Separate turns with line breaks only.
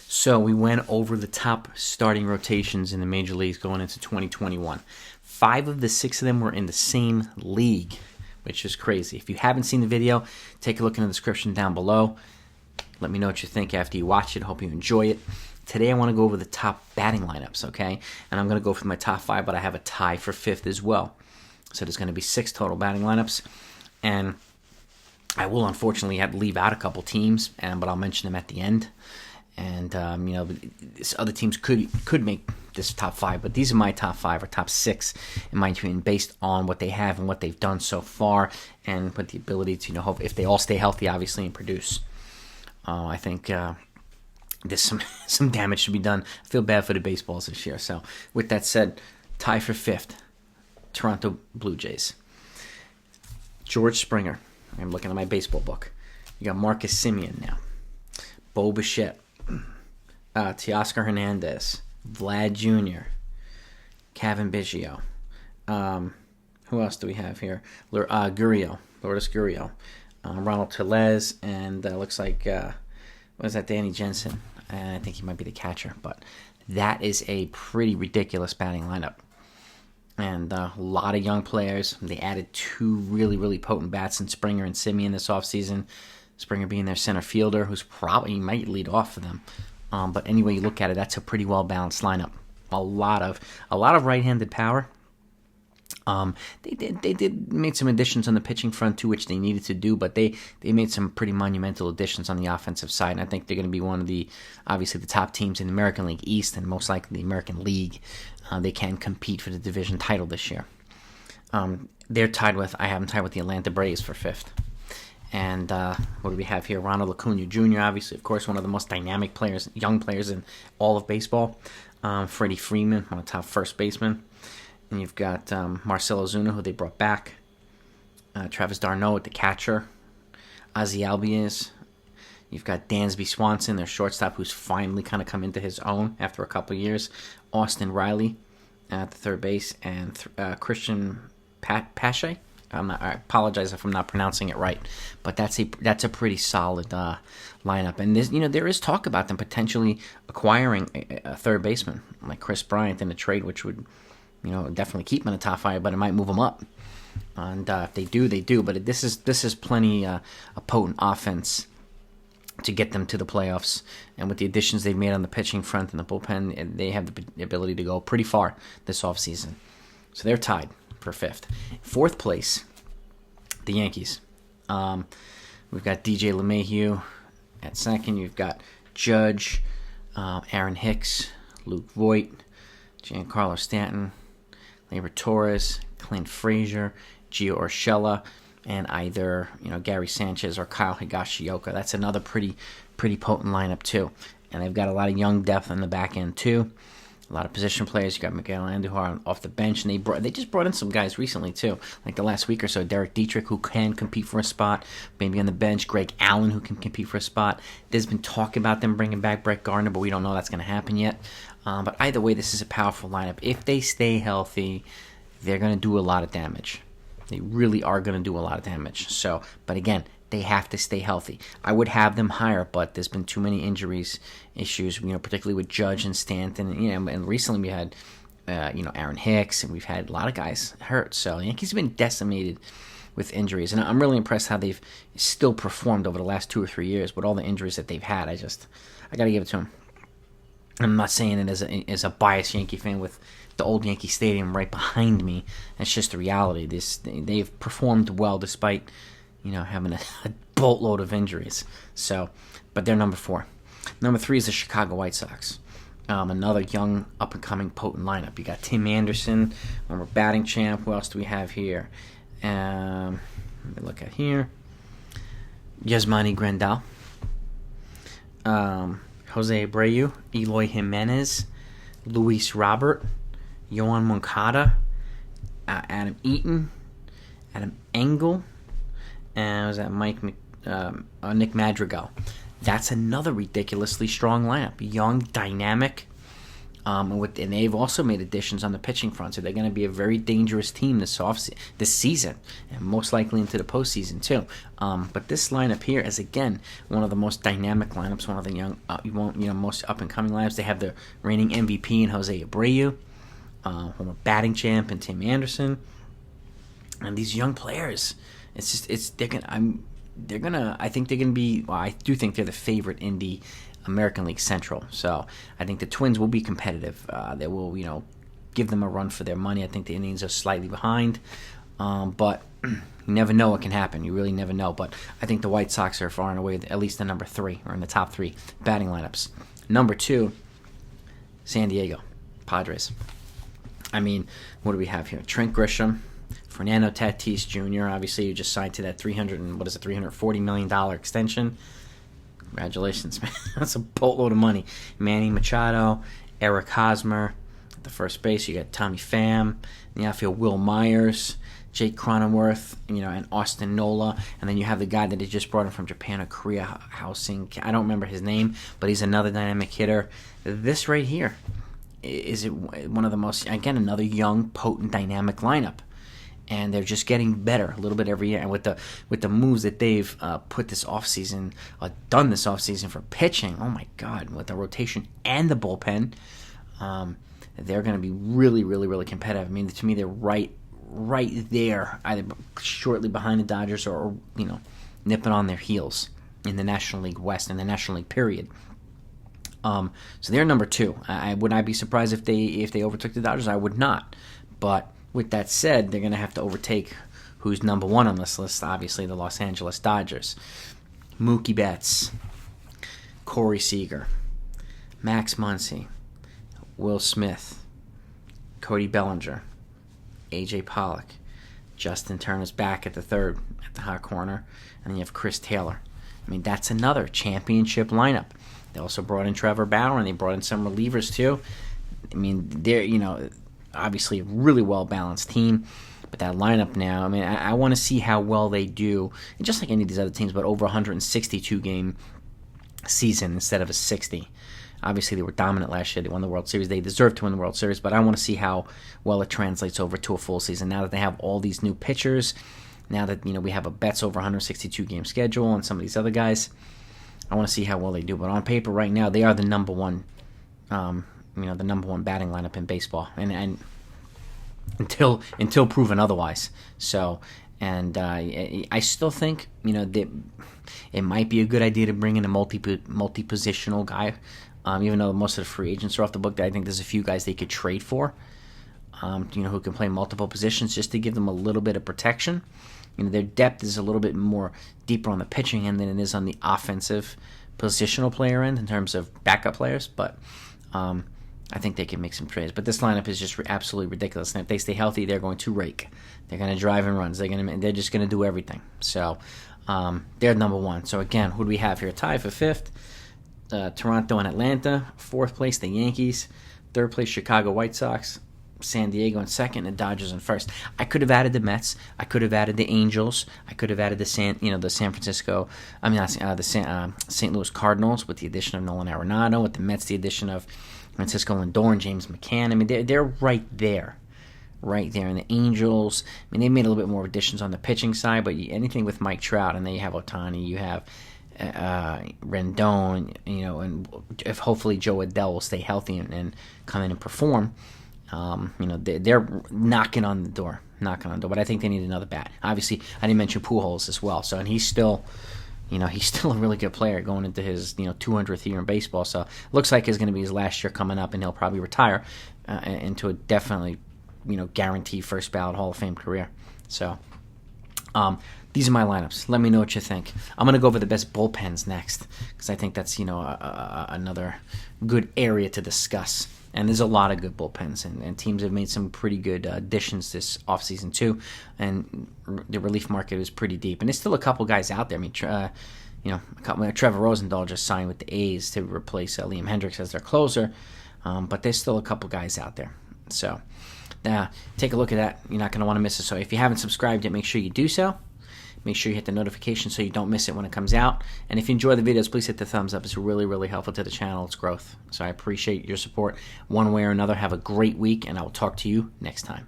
So we went over the top starting rotations in the major leagues going into 2021. 5 of the 6 of them were in the same league, which is crazy. If you haven't seen the video, take a look in the description down below. Let me know what you think after you watch it. Hope you enjoy it. Today I want to go over the top batting lineups, okay? And I'm going to go for my top 5, but I have a tie for 5th as well. So there's going to be 6 total batting lineups. And I will unfortunately have to leave out a couple teams, but I'll mention them at the end. And, other teams could make this top 5, but these are my top 5 or top 6, in my opinion, based on what they have and what they've done so far, and with the ability to, hope if they all stay healthy, obviously, and produce. I think there's some damage to be done. I feel bad for the baseballs this year. So, with that said, tie for 5th, Toronto Blue Jays. George Springer. I'm looking at my baseball book. You got Marcus Semien now. Bo Bichette. Teoscar Hernandez. Vlad Jr. Kevin Biggio. Who else do we have here? Lourdes Gurriel. Ronald Tellez. And looks like, what is that, Danny Jensen? I think he might be the catcher. But that is a pretty ridiculous batting lineup. And a lot of young players. They added 2 really, really potent bats in Springer and Semien this offseason. Springer being their center fielder, who's probably might lead off for them. But anyway you look at it, that's a pretty well balanced lineup. A lot of right-handed power. They did made some additions on the pitching front too, which they needed to do, but they made some pretty monumental additions on the offensive side. And I think they're going to be one of the obviously the top teams in the American League East and most likely the American League. They can compete for the division title this year. I have them tied with the Atlanta Braves for 5th. And what do we have here? Ronald Acuna Jr., obviously, of course, one of the most dynamic players, young players in all of baseball. Freddie Freeman, one of the top first basemen. And you've got Marcell Ozuna, who they brought back. Travis d'Arnaud, the catcher. Ozzie Albies. You've got Dansby Swanson, their shortstop, who's finally kind of come into his own after a couple of years. Austin Riley at the third base. And Christian Pache. I apologize if I'm not pronouncing it right, but that's a pretty solid lineup. And there is talk about them potentially acquiring a third baseman like Chris Bryant in a trade, which would definitely keep him in the top 5, but it might move him up. And if they do, they do. But this is plenty a potent offense to get them to the playoffs. And with the additions they've made on the pitching front and the bullpen, they have the ability to go pretty far this offseason. So they're tied for 5th. 4th place, the Yankees. We've got DJ LeMahieu at 2nd. You've got Judge, Aaron Hicks, Luke Voit, Giancarlo Stanton, Labor Torres, Clint Frazier, Gio Urshela, and either Gary Sanchez or Kyle Higashioka. That's another pretty potent lineup too. And they've got a lot of young depth on the back end too. A lot of position players. You got Miguel Andujar off the bench, and they just brought in some guys recently too, like the last week or so. Derek Dietrich, who can compete for a spot, maybe on the bench. Greg Allen, who can compete for a spot. There's been talk about them bringing back Brett Gardner, but we don't know that's going to happen yet. But either way, this is a powerful lineup. If they stay healthy, they're going to do a lot of damage. They really are going to do a lot of damage. So, but again, they have to stay healthy. I would have them higher, but there's been too many issues, particularly with Judge and Stanton, and recently we had, Aaron Hicks, and we've had a lot of guys hurt. So the Yankees have been decimated with injuries, and I'm really impressed how they've still performed over the last 2 or 3 years with all the injuries that they've had. I got to give it to them. I'm not saying it as a biased Yankee fan with the old Yankee Stadium right behind me. That's just the reality. They've performed well despite having a boatload of injuries. So, but they're number 4. Number 3 is the Chicago White Sox. Another young, up-and-coming, potent lineup. You got Tim Anderson, former batting champ. Who else do we have here? Let me look at here. Yasmani Grandal. Jose Abreu, Eloy Jimenez, Luis Robert, Yohan Moncada, Adam Eaton, Adam Engel, and was that Nick Madrigal. That's another ridiculously strong lineup. Young, dynamic. And they've also made additions on the pitching front, so they're going to be a very dangerous team this season, and most likely into the postseason too. But this lineup here is again one of the most dynamic lineups, one of the most up and coming lineups. They have the reigning MVP in Jose Abreu, former batting champ and Tim Anderson, and these young players. I think they're gonna be. Well, I do think they're the favorite in the American League Central. So I think the Twins will be competitive. They will, give them a run for their money. I think the Indians are slightly behind, but you never know what can happen. You really never know. But I think the White Sox are far and away at least the number 3 or in the top 3 batting lineups. Number 2, San Diego Padres. I mean, what do we have here? Trent Grisham, Fernando Tatis Jr. Obviously, you just signed to that $340 million extension. Congratulations, man. That's a boatload of money. Manny Machado, Eric Hosmer at the first base. You got Tommy Pham. In the outfield, Will Myers, Jake Cronenworth, and Austin Nola. And then you have the guy that they just brought in from Japan, a Korea housing. I don't remember his name, but he's another dynamic hitter. This right here is one of the most, again, another young, potent, dynamic lineup. And they're just getting better a little bit every year. And with the moves that they've done this offseason for pitching, oh my God, with the rotation and the bullpen, they're going to be really, really, really competitive. I mean, to me, they're right there, either shortly behind the Dodgers or nipping on their heels in the National League West and the National League period. So they're number 2. Would I be surprised if they overtook the Dodgers? I would not, but with that said, they're going to have to overtake who's number 1 on this list, obviously the Los Angeles Dodgers. Mookie Betts, Corey Seager, Max Muncy, Will Smith, Cody Bellinger, A.J. Pollock, Justin Turner's back at the third, at the hot corner, and then you have Chris Taylor. I mean, that's another championship lineup. They also brought in Trevor Bauer, and they brought in some relievers too. I mean, they're, obviously a really well-balanced team, but that lineup now, I mean, I want to see how well they do, and just like any of these other teams, but over 162-game season instead of a 60. Obviously, they were dominant last year. They won the World Series. They deserve to win the World Series, but I want to see how well it translates over to a full season now that they have all these new pitchers, now that we have a Betts over 162-game schedule and some of these other guys. I want to see how well they do, but on paper right now, they are the number 1 the number 1 batting lineup in baseball, and until proven otherwise. So, and I still think that it might be a good idea to bring in a multi-positional guy, even though most of the free agents are off the book. I think there's a few guys they could trade for, who can play multiple positions just to give them a little bit of protection. Their depth is a little bit more deeper on the pitching end than it is on the offensive positional player end in terms of backup players, but I think they can make some trades. But this lineup is just absolutely ridiculous. And if they stay healthy, they're going to rake. They're going to drive in runs. They're just going to do everything. So they're number 1. So again, who do we have here? Tied for 5th, Toronto and Atlanta. 4th place, the Yankees. 3rd place, Chicago White Sox. San Diego in 2nd, and the Dodgers in 1st. I could have added the Mets. I could have added the Angels. I could have added the St. Louis Cardinals with the addition of Nolan Arenado. With the Mets, the addition of Francisco Lindor and James McCann. I mean, they're right there. And the Angels, I mean, they made a little bit more additions on the pitching side, but anything with Mike Trout, and then you have Ohtani, you have Rendon, and if hopefully Joe Adele will stay healthy and come in and perform, they're knocking on the door. But I think they need another bat. Obviously, I didn't mention Pujols as well, and he's still a really good player going into his 200th year in baseball. So it looks like it's going to be his last year coming up, and he'll probably retire into a definitely guaranteed first ballot Hall of Fame career. So these are my lineups. Let me know what you think. I'm going to go over the best bullpens next because I think that's another good area to discuss. And there's a lot of good bullpens, and teams have made some pretty good additions this offseason too. And the relief market is pretty deep. And there's still a couple guys out there. I mean, Trevor Rosendahl just signed with the A's to replace Liam Hendricks as their closer. But there's still a couple guys out there. So take a look at that. You're not going to want to miss it. So if you haven't subscribed yet, make sure you do so. Make sure you hit the notification so you don't miss it when it comes out. And if you enjoy the videos, please hit the thumbs up. It's really, really helpful to the channel, its growth. So I appreciate your support one way or another. Have a great week, and I will talk to you next time.